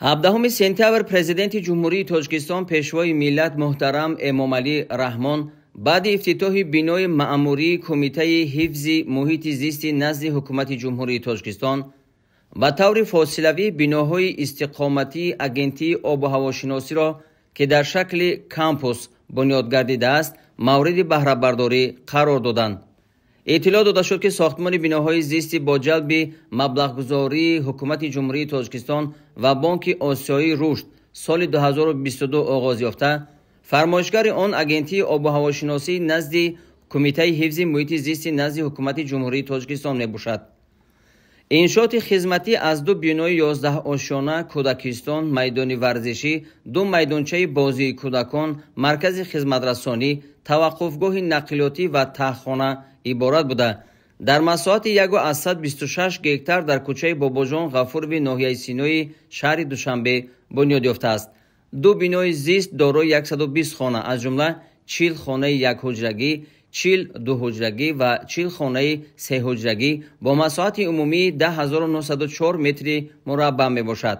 17 سپتامبر президенти ҷумҳурии Тоҷикистон пешвои миллат муҳтарам Эмомалӣ Раҳмон баъди ифтитоҳи бинои маъмурии Кумитаи ҳифзи муҳити зисти назди ҳукумати ҷумҳурии Тоҷикистон ба таври фосилавӣ биноҳои истиқоматии агентии обу ҳавошиносиро ки дар шакли кампус бунёд гардидааст мавриди баҳрабардорӣ қарор доданд. اطلاع داده شد که ساختمان بناهای زیستی با جلب مبلغگذاری حکومت جمهوری تاجیکستان و بانک آسیایی رشد سال 2022 آغاز یافته، فرمایشگر آن اگنتی آب و هواشناسی نزد کمیته حفظ محیط زیست نزد حکومت جمهوری تاجیکستان میباشد. انشاءات خدمتی از دو بنای 11 آشیانه کودکستان، میدان ورزشی، دو میدانچه بازی کودکان، مرکز خدمترسانی، توقفگاه نقلیاتی و تهخانه عبارت بوده. در مساحت 126 گکتار در کوچه باباجان غفوروی ناحیه سینوی شهر دوشنبه بنیاد یافته است. دو بنای زیست دارای 120 خانه از جمله 40 خانه یک حجرگی، 40 دو حجرگی و 40 خانه سه حجرگی با مساحت عمومی 10904 متر مربع می باشد.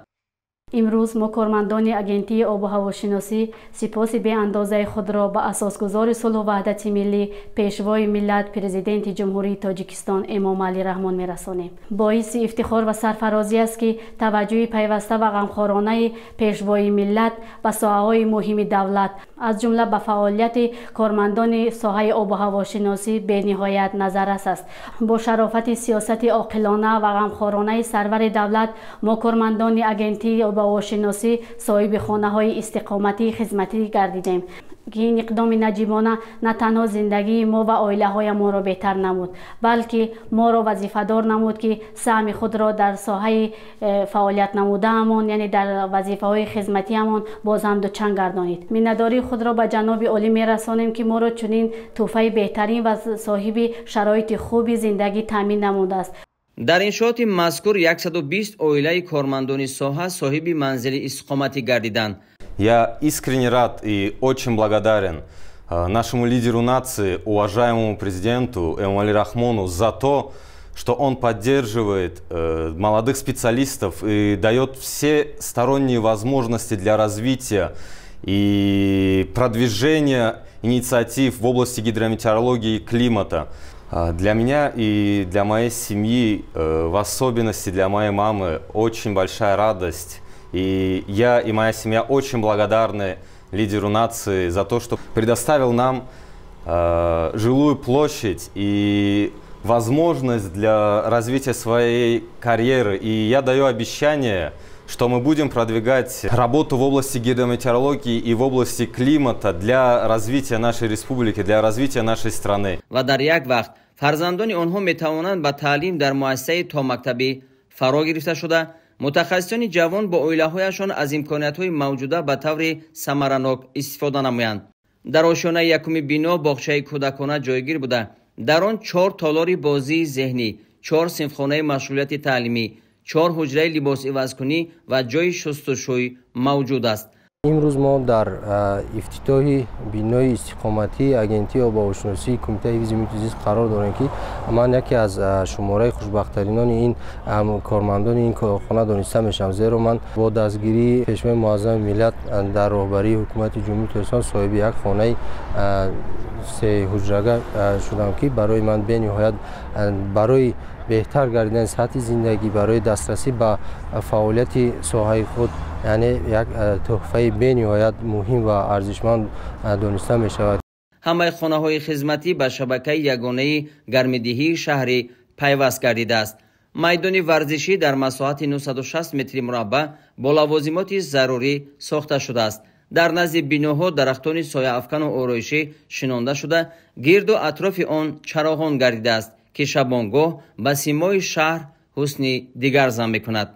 امروز ما کارمندان اگنتی آب و هواشناسی سپاس بی اندازه خود را به اساسگزار صلح و وحدت ملی پیشوای ملت پرزیدنت جمهوری تاجیکستان امامعلی رحمان میرسانیم. باعث افتخار و سرفرازی است که توجه پیوسته و غمخوارانه پیشوای ملت به ساحه‌های مهم دولت از جمله به فعالیت کارمندان ساحه آب و هواشناسی به نهایت نظررس است. با شرافت سیاست عاقلانه و غمخوارانه سرور دولت ما کارمندان اگنتی آب و هواشناسی صاحب خانه‌های استقامتی خدمتی گردیدیم که این اقدام نجیبانه نه تنها زندگی ما و عائله‌های ما را بهتر نمود، بلکه ما را وظیفه‌دار نمود که سهم خود را در ساحه فعالیت نموده‌مان، یعنی در وظیفه‌های خدمتی‌مان باز هم دوچند گردانید. می‌نداری خود را به جناب عالی می‌رسانیم که ما را چنین تحفه بهترین و صاحب شرایط خوبی زندگی تامین نموده است. در انشاءات مذکور 120 عائله کارمندان ساحه صاحب منزل استقامتی گردیدند. Я искренне рад и очень благодарен нашему лидеру нации, уважаемому президенту Эмомали Рахмону за то, что он поддерживает молодых специалистов и дает все сторонние возможности для развития и продвижения инициатив в области гидрометеорологии и климата. Для меня и для моей семьи, в особенности для моей мамы, очень большая радость. И я и моя семья очень благодарны лидеру нации за то, что предоставил нам жилую площадь и возможность для развития своей карьеры. И я даю обещание, что мы будем продвигать работу в области гидрометеорологии и в области климата для развития нашей республики, для развития нашей страны. و در یک وقت فرزندان آنها میتوانند به تعلیم در مؤسسه تا مکتبی فرا گرفته شده، متخصصان جوان با عائله‌هایشان از امکانات‌های موجوده به طور ثمرناک استفاده نمایند. در آشیانه یکم بنا باغچه کودکانه جایگیر بوده. در آن 4 تالار بازی ذهنی، 4 صنفخانه مشغولیت تعلیمی، 4 حجره لباس عوض‌کنی و جای شستشوی موجود است. امروز ما در افتتاح بنای استقامتی اگنتی آب و هواشناسی کمیته حفظ محیط زیست قرار داریم که من یکی از شماره خوشبخت‌ترینان این کارمندان این کارخانه دانسته میشم، زیرا من با دستگیری پیشوای معظم ملت در راهبری حکومت جمهوری تاجیکستان صاحب یک خانه سه حجره شدم که برای من به نهایت برای بهتر گردیدن سطح زندگی، برای دسترسی به فعالیت ساحه خود، یعنی یک تحفه به نهایت مهم و ارزشمند دانسته می شود. همه خانه های خدمتی به شبکه یگانه گرمدهی شهری پیوست گردیده است. میدان ورزشی در مساحت 960 متر مربع با لوازمات ضروری ساخته شده است. در نزد بناها درختان سایه افکن و آرایشی شنانده شده، گرد و اطراف آن چراغان گردیده است که شبانگاه به سیمای شهر حسنی دیگر زن میکند.